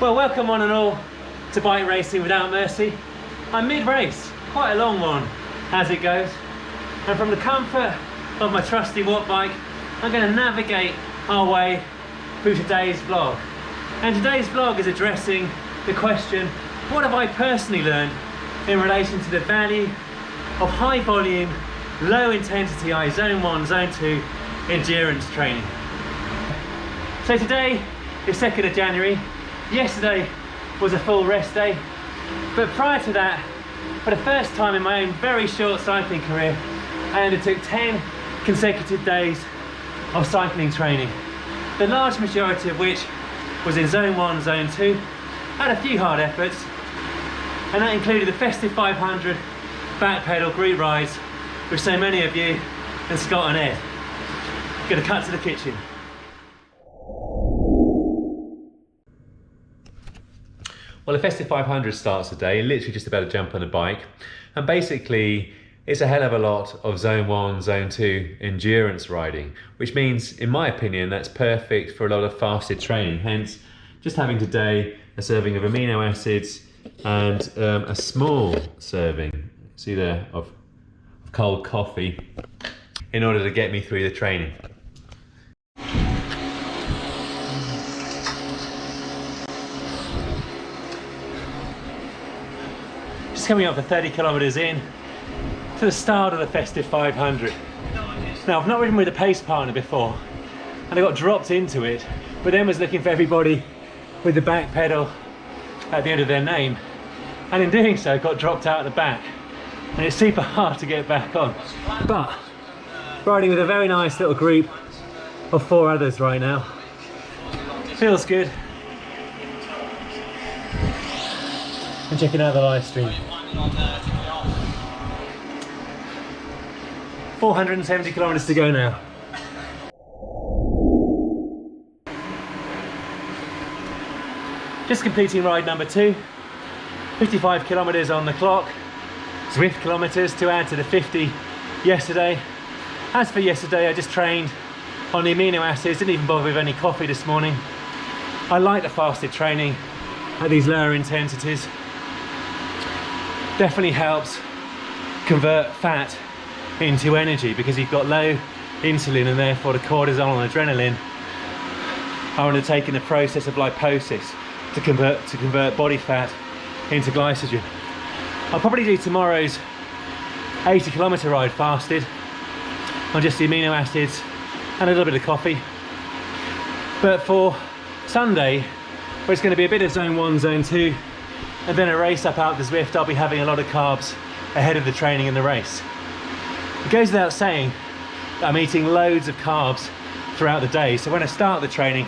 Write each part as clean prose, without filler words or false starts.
Well, welcome one and all to Bike Racing Without Mercy. I'm mid-race, quite a long one as it goes, and from the comfort of my trusty watt bike, I'm going to navigate our way through today's vlog. And today's vlog is addressing the question, what have I personally learned in relation to the value of high volume, low intensity zone 1, zone 2 endurance training. So today is 2nd of January. Yesterday was a full rest day, but prior to that, for the first time in my own very short cycling career, I undertook 10 consecutive days of cycling training, the large majority of which was in zone 1, zone 2, had a few hard efforts, and that included the Festive 500 Backpedal group rides with so many of you and Scott and Ed. Gonna cut to the kitchen. Well, the Festive 500 starts today, literally just about to jump on a bike, and basically it's a hell of a lot of zone 1, zone 2 endurance riding, which means, in my opinion, that's perfect for a lot of fasted training. Hence, just having today a serving of amino acids and a small serving, see there, of cold coffee in order to get me through the training. Just coming up for 30 kilometers in to the start of the Festive 500. Now, I've not ridden with a pace partner before, and I got dropped into it, but then was looking for everybody with the back pedal at the end of their name, and in doing so got dropped out at the back, and it's super hard to get back on. But riding with a very nice little group of 4 others right now. Feels good. And checking out the live stream. 470 kilometers to go now. Just completing ride number 2. 55 kilometers on the clock. Zwift kilometers to add to the 50 yesterday. As for yesterday, I just trained on the amino acids, didn't even bother with any coffee this morning. I like the fasted training at these lower intensities. Definitely helps convert fat into energy because you've got low insulin and therefore the cortisol and adrenaline are undertaking the process of lipolysis to convert body fat into glycogen. I'll probably do tomorrow's 80 kilometer ride fasted on just the amino acids and a little bit of coffee. But for Sunday, where it's going to be a bit of zone 1, zone 2, and then a race up out the Zwift, I'll be having a lot of carbs ahead of the training and the race. It goes without saying that I'm eating loads of carbs throughout the day, so when I start the training,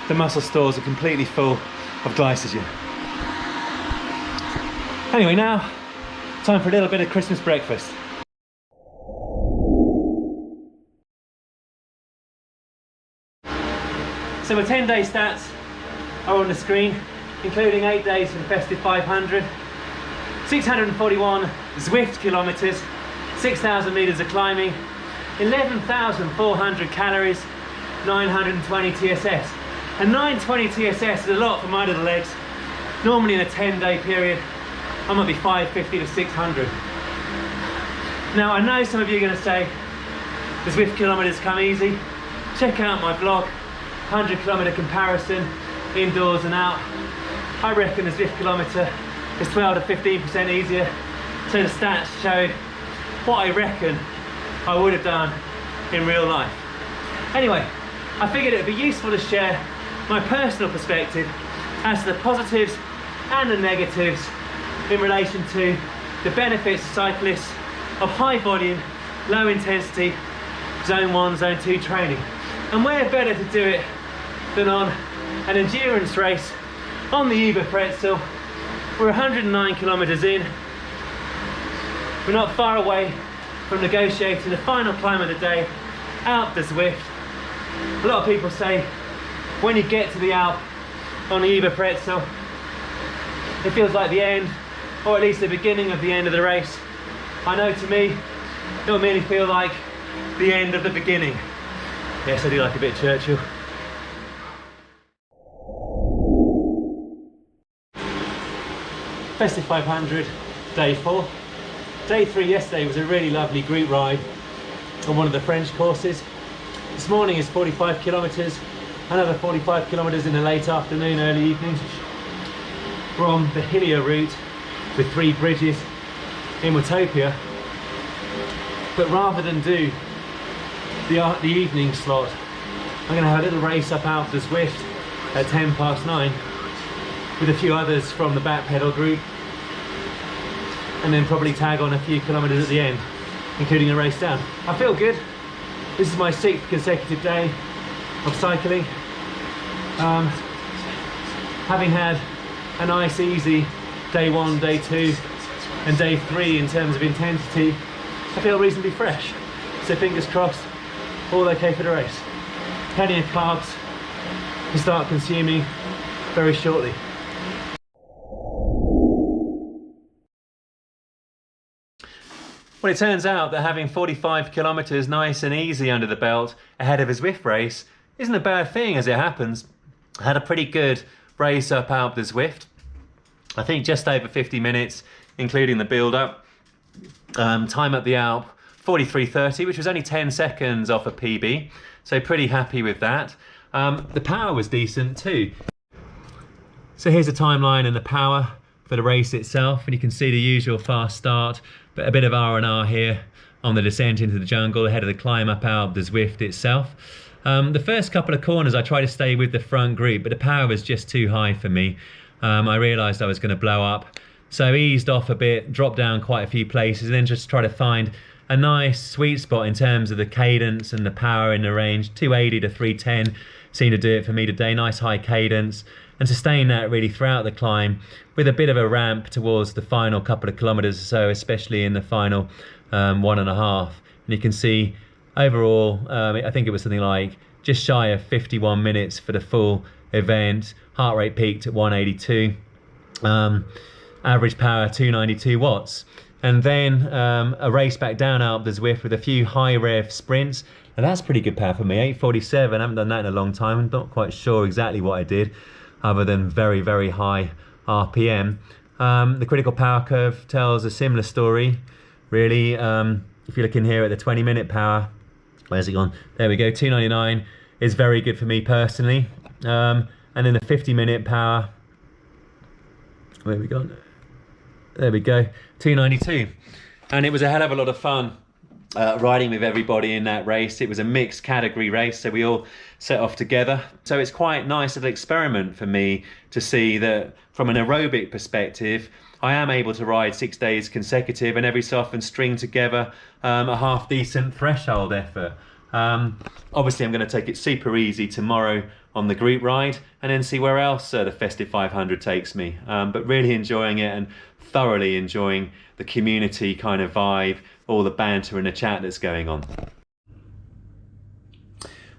the muscle stores are completely full of glycogen. Anyway, now, time for a little bit of Christmas breakfast. So my 10-day stats are on the screen, including 8 days for the Festive 500, 641 Zwift kilometers, 6,000 meters of climbing, 11,400 calories, 920 TSS. And 920 TSS is a lot for my little legs. Normally in a 10-day period, I might be 550 to 600. Now, I know some of you are going to say, the Zwift kilometers come easy. Check out my vlog, 100 kilometer comparison, indoors and out. I reckon the Zwift kilometer is 12 to 15% easier. So the stats show what I reckon I would have done in real life. Anyway, I figured it would be useful to share my personal perspective as to the positives and the negatives in relation to the benefits to cyclists of high volume, low intensity, zone 1, zone 2 training. And where better to do it than on an endurance race on the PRETZEL. We're 109 kilometers in. We're not far away from negotiating the final climb of the day, Alp the Zwift. A lot of people say when you get to the Alp on the PRETZEL, it feels like the end, or at least the beginning of the end of the race. I know to me, it'll merely feel like the end of the beginning. Yes, I do like a bit of Churchill. Festive 500, day 4. Day 3 yesterday was a really lovely group ride on one of the French courses. This morning is 45 kilometers, another 45 kilometers in the late afternoon, early evening. We're on the hillier route with 3 bridges in Watopia. But rather than do the evening slot, I'm going to have a little race up out the Zwift at 9:10 with a few others from the Backpedal group, and then probably tag on a few kilometers at the end, including a race down. I feel good. This is my 6th consecutive day of cycling. Having had a nice easy day 1, day 2 and day 3 in terms of intensity, I feel reasonably fresh. So fingers crossed, all okay for the race. Plenty of carbs to start consuming very shortly. Well, it turns out that having 45 kilometers nice and easy under the belt ahead of a Zwift race isn't a bad thing, as it happens. I had a pretty good race up out the Zwift. I think just over 50 minutes, including the build-up. Time up the Alp, 43:30, which was only 10 seconds off a PB. So pretty happy with that. The power was decent too. So here's the timeline and the power for the race itself, and you can see the usual fast start, but a bit of R&R here on the descent into the jungle ahead of the climb up out the Zwift itself. The first couple of corners I tried to stay with the front group, but the power was just too high for me. I realised I was going to blow up, so eased off a bit, dropped down quite a few places, and then just try to find a nice sweet spot in terms of the cadence and the power in the range. 280 to 310 seemed to do it for me today. Nice high cadence, and sustain that really throughout the climb with a bit of a ramp towards the final couple of kilometers or so, especially in the final 1.5. And you can see overall, I think it was something like just shy of 51 minutes for the full event. Heart rate peaked at 182. Average power 292 watts. And then a race back down out the Zwift with a few high rev sprints. And that's pretty good power for me, 847. I haven't done that in a long time. I'm not quite sure exactly what I did, other than very, very high RPM. The critical power curve tells a similar story, really. If you're looking here at the 20-minute power, where's it gone? There we go, 299 is very good for me personally. And then the 50-minute power, where have we gone? There we go, 292. And it was a hell of a lot of fun riding with everybody in that race. It was a mixed category race, so we all set off together. So it's quite nice little experiment for me to see that from an aerobic perspective, I am able to ride 6 days consecutive and every so often string together a half decent threshold effort. Obviously I'm going to take it super easy tomorrow on the group ride and then see where else the Festive 500 takes me. But really enjoying it and thoroughly enjoying the community kind of vibe, all the banter and the chat that's going on.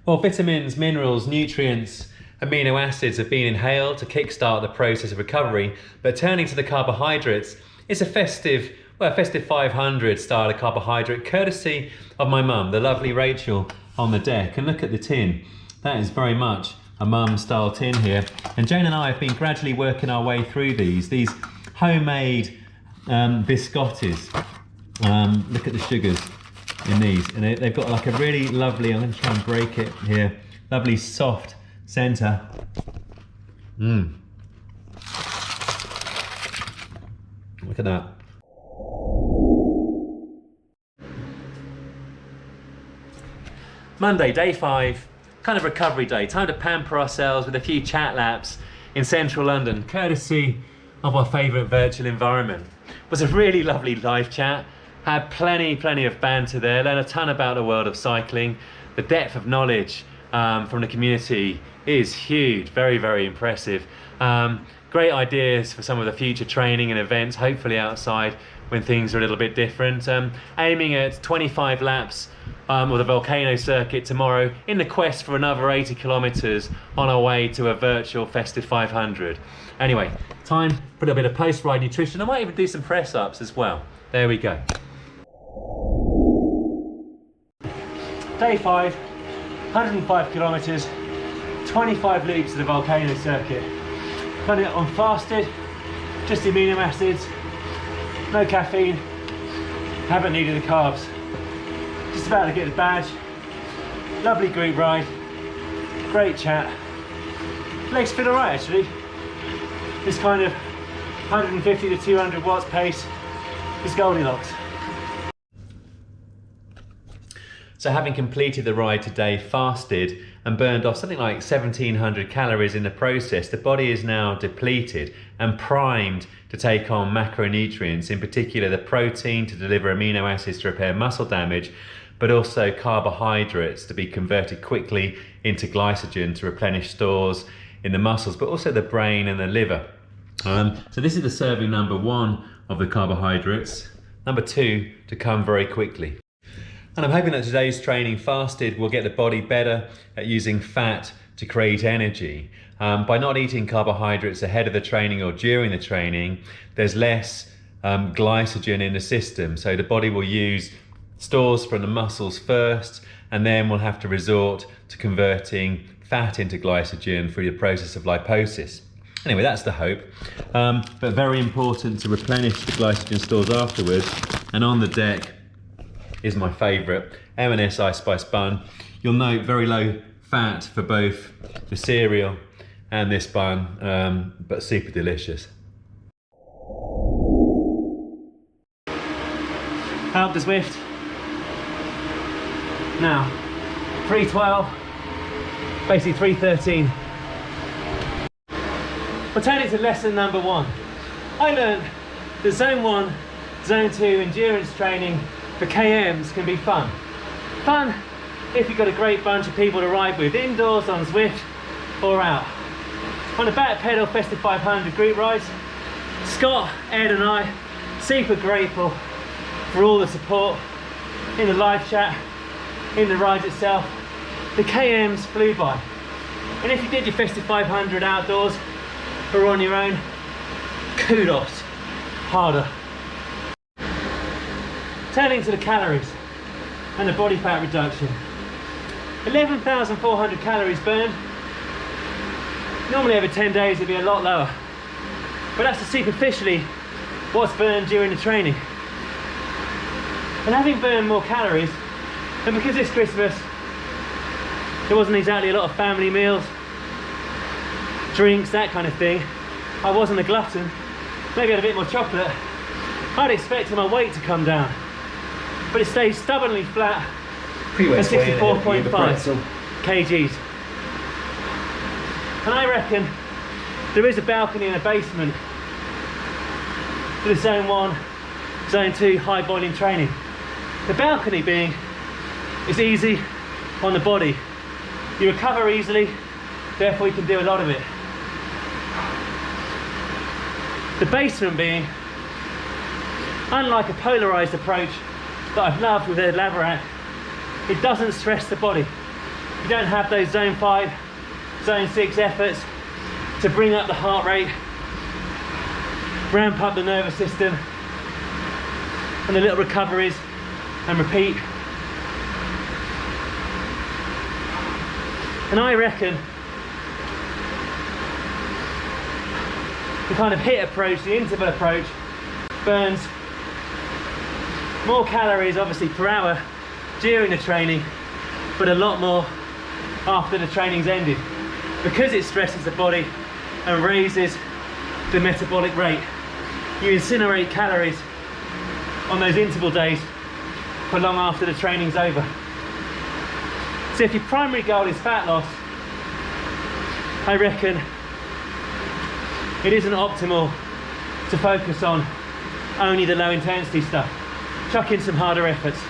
Well, vitamins, minerals, nutrients, amino acids have been inhaled to kickstart the process of recovery, but turning to the carbohydrates, it's a festive 500 style of carbohydrate, courtesy of my mum, the lovely Rachel, on the deck. And look at the tin. That is very much a mum style tin here. And Jane and I have been gradually working our way through these homemade biscottis. Look at the sugars in these, and they've got like a really lovely, I'm going to try and break it here, lovely soft center. Look at that. Monday, day 5, kind of recovery day. Time to pamper ourselves with a few chat laps in central London, courtesy of our favourite virtual environment. It was a really lovely live chat. Had plenty of banter there, learned a ton about the world of cycling. The depth of knowledge from the community is huge, very impressive. Great ideas for some of the future training and events, hopefully outside when things are a little bit different. Aiming at 25 laps of the Volcano circuit tomorrow in the quest for another 80 kilometers on our way to a virtual Festive 500. Anyway, time for a little bit of post-ride nutrition. I might even do some press-ups as well. There we go. Day 5, 105 kilometers, 25 loops of the Volcano circuit. Done it on fasted, just the amino acids, no caffeine, haven't needed the carbs. Just about to get the badge. Lovely group ride, great chat. Legs feel alright actually. This kind of 150 to 200 watts pace is Goldilocks. So having completed the ride today, fasted and burned off something like 1700 calories in the process, the body is now depleted and primed to take on macronutrients, in particular the protein to deliver amino acids to repair muscle damage, but also carbohydrates to be converted quickly into glycogen to replenish stores in the muscles, but also the brain and the liver. So this is the serving number 1 of the carbohydrates. Number 2 to come very quickly. And I'm hoping that today's training fasted will get the body better at using fat to create energy. By not eating carbohydrates ahead of the training or during the training, there's less glycogen in the system. So the body will use stores from the muscles first, and then we'll have to resort to converting fat into glycogen through the process of lipolysis. Anyway, that's the hope. But very important to replenish the glycogen stores afterwards. And on the deck is my favourite M&S Ice Spice bun. You'll note very low fat for both the cereal and this bun, but super delicious. Out the Zwift. Now, 3:12, basically 3:13. We'll turn it to lesson number 1. I learned that zone 1, zone 2 endurance training for KMs can be fun. Fun if you've got a great bunch of people to ride with, indoors, on Zwift, or out. On the Backpedal Festive 500 group rides, Scott, Ed and I, super grateful for all the support in the live chat, in the rides itself. The KMs flew by. And if you did your Festive 500 outdoors or on your own, kudos, harder. Turning to the calories and the body fat reduction. 11,400 calories burned. Normally over 10 days it'd be a lot lower, but that's superficially what's burned during the training. And having burned more calories, and because this Christmas there wasn't exactly a lot of family meals, drinks, that kind of thing, I wasn't a glutton, maybe had a bit more chocolate, I'd expected my weight to come down. But it stays stubbornly flat at 64.5 kgs. And I reckon there is a balcony in the basement for the zone 1, zone 2 high volume training. The balcony being, it's easy on the body. You recover easily, therefore you can do a lot of it. The basement being, unlike a polarized approach that I've loved with Ed Laverack, it doesn't stress the body. You don't have those zone 5, zone 6 efforts to bring up the heart rate, ramp up the nervous system, and the little recoveries and repeat. And I reckon the kind of HIIT approach, the interval approach, burns more calories obviously per hour during the training, but a lot more after the training's ended, because it stresses the body and raises the metabolic rate. You incinerate calories on those interval days for long after the training's over. So if your primary goal is fat loss, I reckon it isn't optimal to focus on only the low intensity stuff. Chuck in some harder efforts.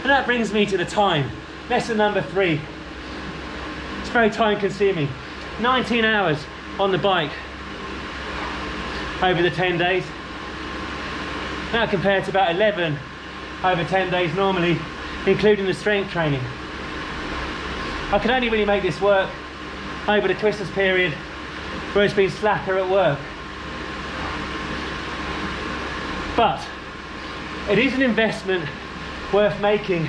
And that brings me to the time. Lesson number 3. It's very time consuming. 19 hours on the bike over the 10 days. That compared to about 11 over 10 days normally, including the strength training. I could only really make this work over the Christmas period where it's been slacker at work. But it is an investment worth making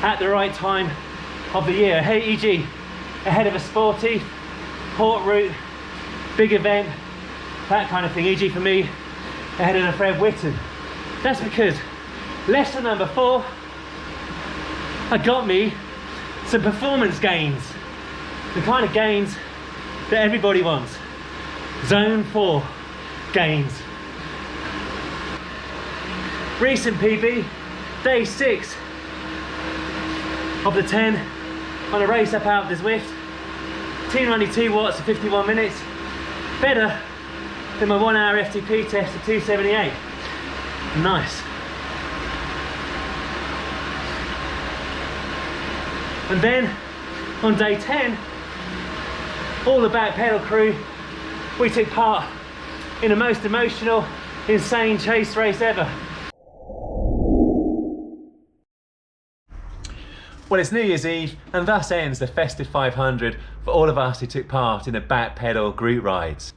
at the right time of the year, e.g. ahead of a sporty support route, big event, that kind of thing, e.g. for me, ahead of Fred Whitten. That's because lesson number 4, I got me some performance gains. The kind of gains that everybody wants. Zone 4 gains. Recent PB, day 6 of the 10 on a race up out of the Zwift. 292 watts for 51 minutes. Better than my 1 hour FTP test of 278. Nice. And then on day 10, all the Backpedal crew, we took part in the most emotional, insane chase race ever. Well, it's New Year's Eve, and thus ends the Festive 500 for all of us who took part in the Backpedal group rides.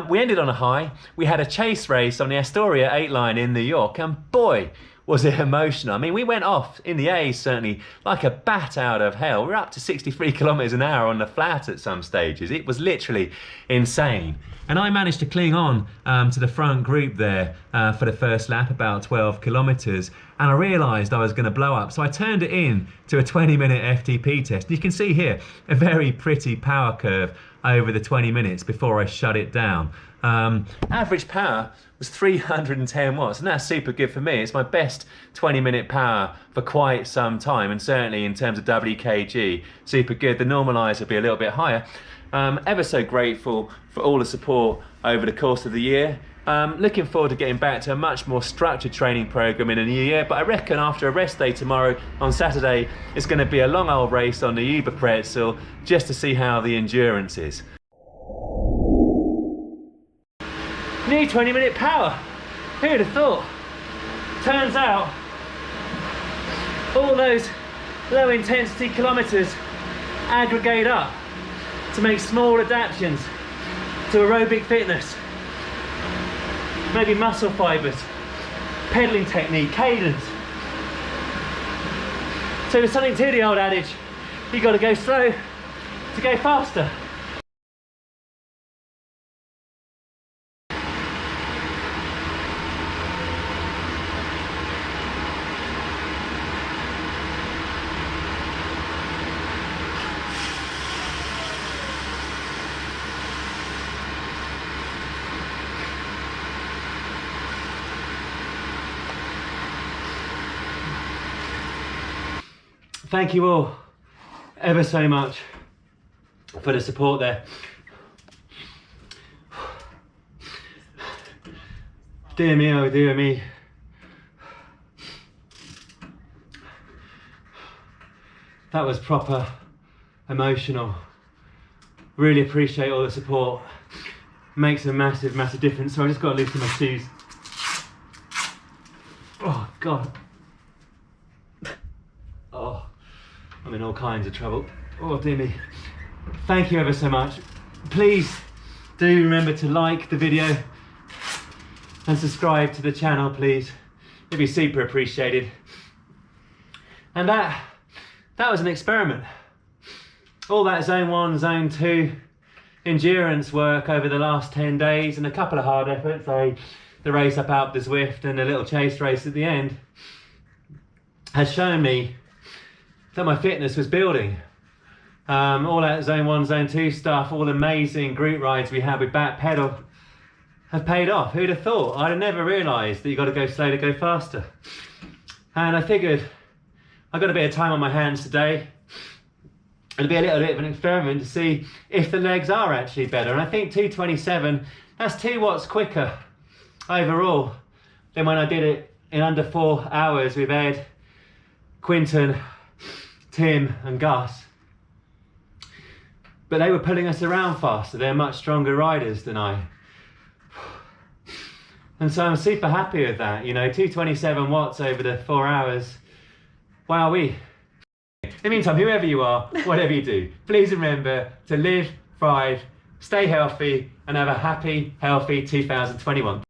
We ended on a high. We had a chase race on the Astoria 8 line in New York, and boy, was it emotional. I mean, we went off in the A's certainly like a bat out of hell. We're up to 63 kilometers an hour on the flat at some stages. It was literally insane. And I managed to cling on to the front group there for the first lap, about 12 kilometers. And I realized I was going to blow up. So I turned it in to a 20-minute FTP test. You can see here a very pretty power curve over the 20 minutes before I shut it down. Average power was 310 watts, and that's super good for me. It's my best 20-minute power for quite some time, and certainly in terms of WKG, super good. The normalizer will be a little bit higher. Ever so grateful for all the support over the course of the year. Looking forward to getting back to a much more structured training program in the new year, but I reckon after a rest day tomorrow, on Saturday, it's going to be a long old race on the Uber Pretzel just to see how the endurance is. New 20-minute power. Who'd have thought? Turns out all those low intensity kilometers aggregate up to make small adaptations to aerobic fitness, maybe muscle fibers, pedaling technique, cadence. So there's something to the old adage, you got to go slow to go faster. Thank you all ever so much for the support there. Dear me, oh dear me. That was proper emotional. Really appreciate all the support. Makes a massive, massive difference. So I just got to loosen my shoes. Oh God. Oh. I'm in all kinds of trouble. Oh dear me. Thank you ever so much. Please do remember to like the video and subscribe to the channel, please. It'd be super appreciated. And that was an experiment. All that zone 1, zone 2 endurance work over the last 10 days and a couple of hard efforts, like the race up Alpe d'Huez Zwift and a little chase race at the end, has shown me that my fitness was building. All that zone 1, zone 2 stuff, all the amazing group rides we had with Backpedal have paid off. Who'd have thought? I'd have never realised that you got to go slow to go faster. And I figured I got a bit of time on my hands today. It'll be a little bit of an experiment to see if the legs are actually better. And I think 227, that's 2 watts quicker overall than when I did it in under 4 hours with Ed, Quinton, Tim and Gus. But they were pulling us around faster. They're much stronger riders than I. And so I'm super happy with that. You know, 227 watts over the 4 hours. Wowee. In the meantime, whoever you are, whatever you do, please remember to live, thrive, stay healthy and have a happy, healthy 2021.